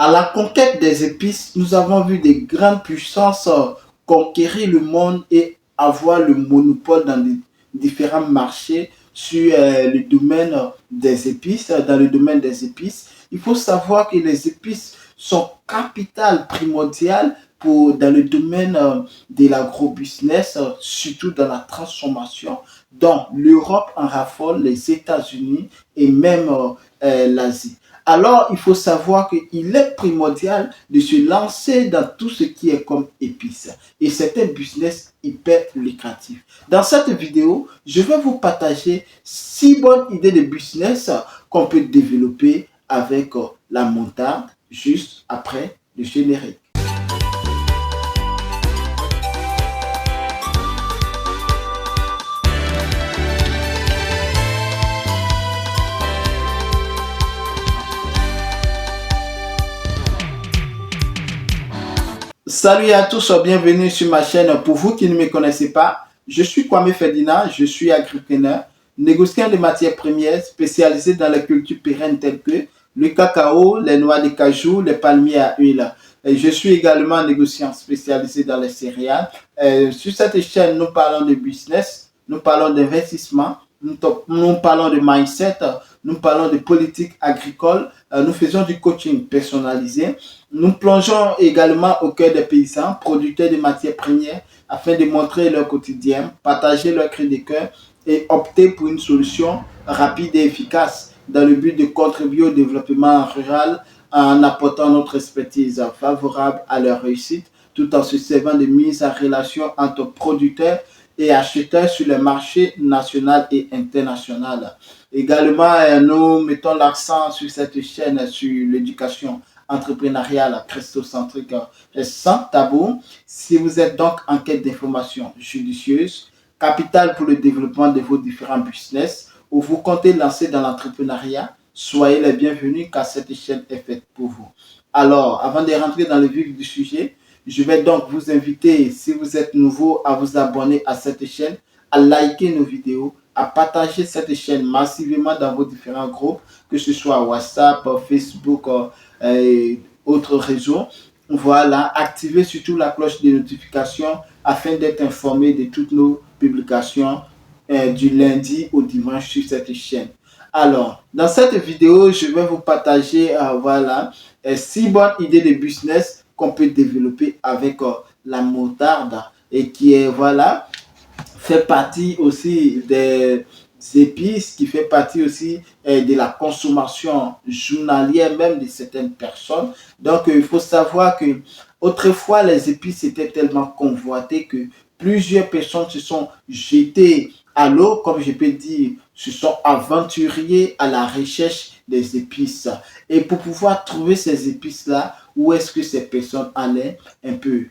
À la conquête des épices, nous avons vu des grandes puissances conquérir le monde et avoir le monopole dans les différents marchés sur le domaine des épices. Dans le domaine des épices, il faut savoir que les épices sont capitales, primordiales dans le domaine de l'agrobusiness, surtout dans la transformation, dont l'Europe en raffole, les États-Unis et même l'Asie. Alors, il faut savoir qu'il est primordial de se lancer dans tout ce qui est comme épices. Et c'est un business hyper lucratif. Dans cette vidéo, je vais vous partager 6 bonnes idées de business qu'on peut développer avec la moutarde juste après le générique. Salut à tous, bienvenue sur ma chaîne. Pour vous qui ne me connaissez pas, je suis Kwame Ferdinand, je suis agripreneur, négociant de matières premières spécialisé dans les cultures pérennes telles que le cacao, les noix de cajou, les palmiers à huile. Et je suis également négociant spécialisé dans les céréales. Sur cette chaîne, nous parlons de business, nous parlons d'investissement, nous parlons de mindset, nous parlons de politique agricole, nous faisons du coaching personnalisé. Nous plongeons également au cœur des paysans, producteurs de matières premières, afin de montrer leur quotidien, partager leur cri de cœur et opter pour une solution rapide et efficace dans le but de contribuer au développement rural en apportant notre expertise favorable à leur réussite, tout en se servant de mise en relation entre producteurs et acheteurs sur le marché national et international. Également, nous mettons l'accent sur cette chaîne sur l'éducation entrepreneuriale christocentrique sans tabou. Si vous êtes donc en quête d'informations judicieuses, capitales pour le développement de vos différents business, ou vous comptez lancer dans l'entrepreneuriat, soyez les bienvenus car cette chaîne est faite pour vous. Alors, avant de rentrer dans le vif du sujet, je vais donc vous inviter, si vous êtes nouveau, à vous abonner à cette chaîne, à liker nos vidéos, à partager cette chaîne massivement dans vos différents groupes, que ce soit WhatsApp, Facebook et autres réseaux. Voilà, activez surtout la cloche de notification afin d'être informé de toutes nos publications du lundi au dimanche sur cette chaîne. Alors, dans cette vidéo, je vais vous partager 6 bonnes idées de business qu'on peut développer avec la moutarde et qui est fait partie aussi des épices, qui fait partie aussi de la consommation journalière même de certaines personnes. Donc, il faut savoir que autrefois, les épices étaient tellement convoitées que plusieurs personnes se sont jetées à l'eau, comme je peux dire, se sont aventuriers à la recherche des épices. Et pour pouvoir trouver ces épices-là, où est-ce que ces personnes allaient un peu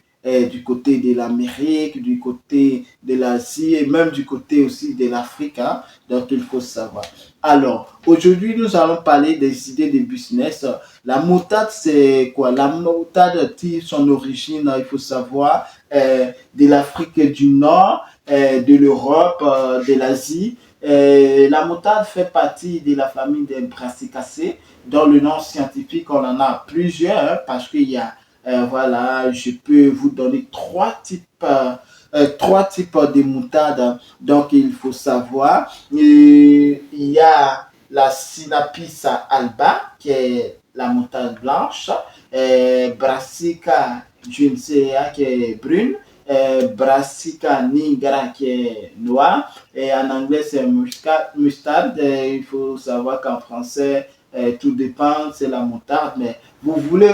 du côté de l'Amérique, du côté de l'Asie et même du côté aussi de l'Afrique. Hein? Donc, il faut savoir. Alors, aujourd'hui, nous allons parler des idées de business. La moutarde, c'est quoi? La moutarde tire son origine, il faut savoir, de l'Afrique du Nord, de l'Europe, de l'Asie. La moutarde fait partie de la famille des brassicacées, dont le nom scientifique, on en a plusieurs, hein, parce qu'il y a je peux vous donner trois types de moutarde. Donc, il faut savoir, il y a la Sinapis alba, qui est la moutarde blanche, Brassica juncea, qui est brune, Brassica nigra, qui est noire, et en anglais, c'est mustard. Il faut savoir qu'en français, tout dépend, c'est la moutarde, mais vous voulez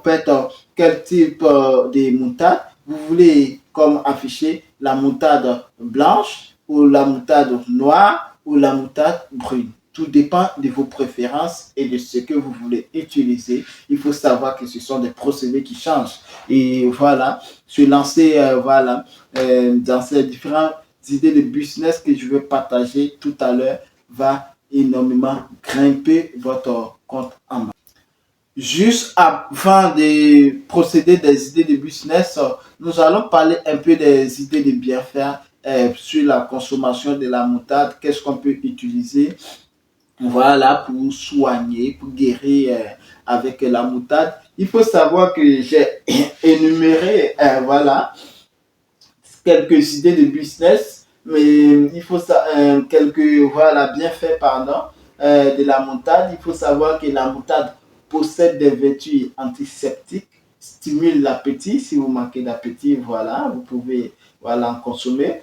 peut-être quel type de moutarde? Vous voulez comme afficher la moutarde blanche ou la moutarde noire ou la moutarde brune. Tout dépend de vos préférences et de ce que vous voulez utiliser. Il faut savoir que ce sont des procédés qui changent. Et voilà, se lancer dans ces différentes idées de business que je vais partager tout à l'heure va énormément grimper votre compte en banque. Juste avant de procéder des idées de business, nous allons parler un peu des idées de bien faire sur la consommation de la moutarde. Qu'est-ce qu'on peut utiliser? voilà, pour soigner, pour guérir avec la moutarde. Il faut savoir que j'ai énuméré, voilà, quelques idées de business, mais il faut ça, quelques voilà, bienfaits pardon, de la moutarde. Il faut savoir que la moutarde possède des vertus antiseptiques, stimule l'appétit. Si vous manquez d'appétit, voilà, vous pouvez voilà, en consommer.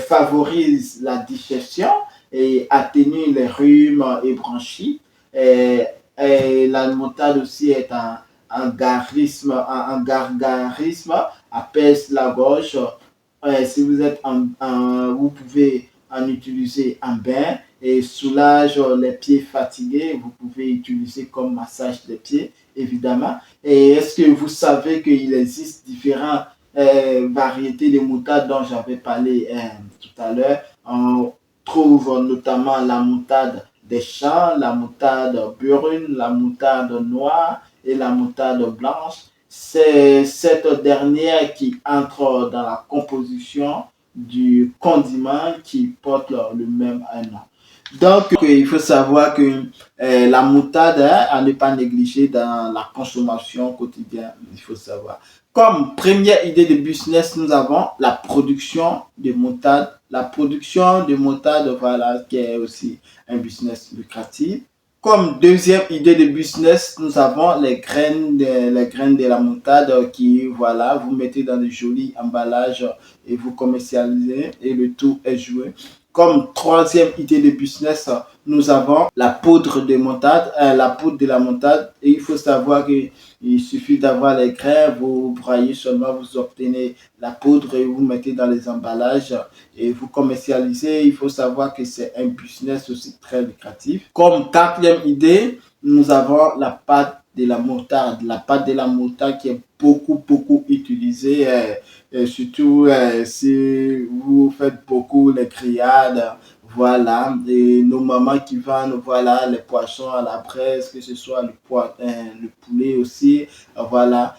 Favorise la digestion et atténue les rhumes et bronchites. Et la moutarde aussi est un gargarisme, apaise la gorge. Si vous êtes vous pouvez en utiliser en bain et soulage les pieds fatigués. Vous pouvez utiliser comme massage des pieds, évidemment. Et est-ce que vous savez qu'il existe différentes variétés de moutarde dont j'avais parlé tout à l'heure? On trouve notamment la moutarde des champs, la moutarde brune, la moutarde noire et la moutarde blanche. C'est cette dernière qui entre dans la composition du condiment qui porte le même nom. Donc, il faut savoir que la moutarde, à ne pas négliger dans la consommation quotidienne, il faut savoir. Comme première idée de business, nous avons la production de moutarde. La production de moutarde, voilà, qui est aussi un business lucratif. Comme deuxième idée de business, nous avons les graines de la moutarde qui, voilà, vous mettez dans de jolis emballages et vous commercialisez et le tout est joué. Comme troisième idée de business, nous avons la poudre de moutarde, la poudre de la moutarde. Et il faut savoir qu'il suffit d'avoir les grains, vous broyez seulement, vous obtenez la poudre et vous mettez dans les emballages et vous commercialisez. Il faut savoir que c'est un business aussi très lucratif. Comme quatrième idée, nous avons la pâte de la moutarde. La pâte de la moutarde qui est beaucoup utilisée, surtout si vous faites beaucoup les grillades. Voilà, et nos mamans qui vendent voilà, les poissons à la braise, que ce soit le poulet aussi, voilà,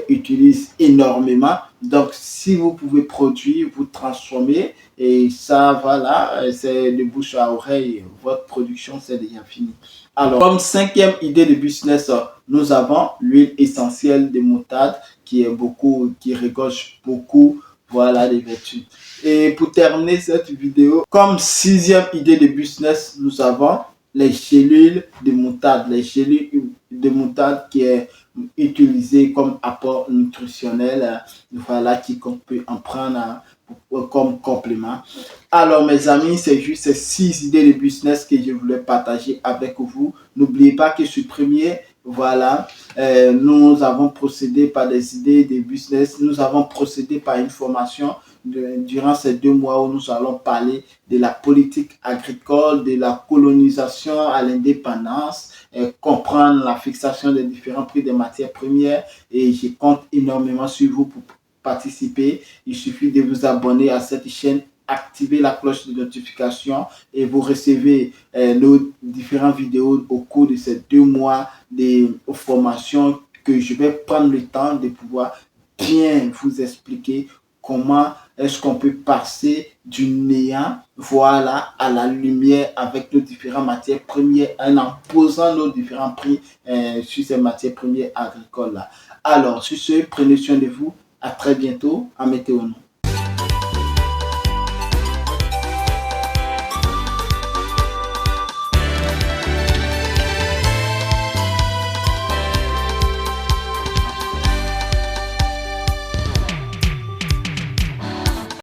utilisent énormément. Donc, si vous pouvez produire, vous transformer, et ça, voilà, c'est de bouche à oreille, votre production, c'est déjà fini. Alors, comme cinquième idée de business, nous avons l'huile essentielle de moutarde qui regorge beaucoup, voilà, les vertus. Et pour terminer cette vidéo, comme sixième idée de business, nous avons les gélules de moutarde. Les gélules de moutarde qui est utilisé comme apport nutritionnel, voilà, qui peut en prendre comme complément. Alors mes amis, c'est juste ces 6 idées de business que je voulais partager avec vous. N'oubliez pas que ce premier, voilà, nous avons procédé par des idées de business, nous avons procédé par une formation durant ces 2 mois où nous allons parler de la politique agricole, de la colonisation à l'indépendance, comprendre la fixation des différents prix des matières premières et je compte énormément sur vous pour participer. Il suffit de vous abonner à cette chaîne, activer la cloche de notification et vous recevez nos différentes vidéos au cours de ces 2 mois de formation que je vais prendre le temps de pouvoir bien vous expliquer comment est-ce qu'on peut passer du néant, voilà, à la lumière avec nos différentes matières premières en posant nos différents prix sur ces matières premières agricoles là. Alors, sur ce, prenez soin de vous. À très bientôt. En météo.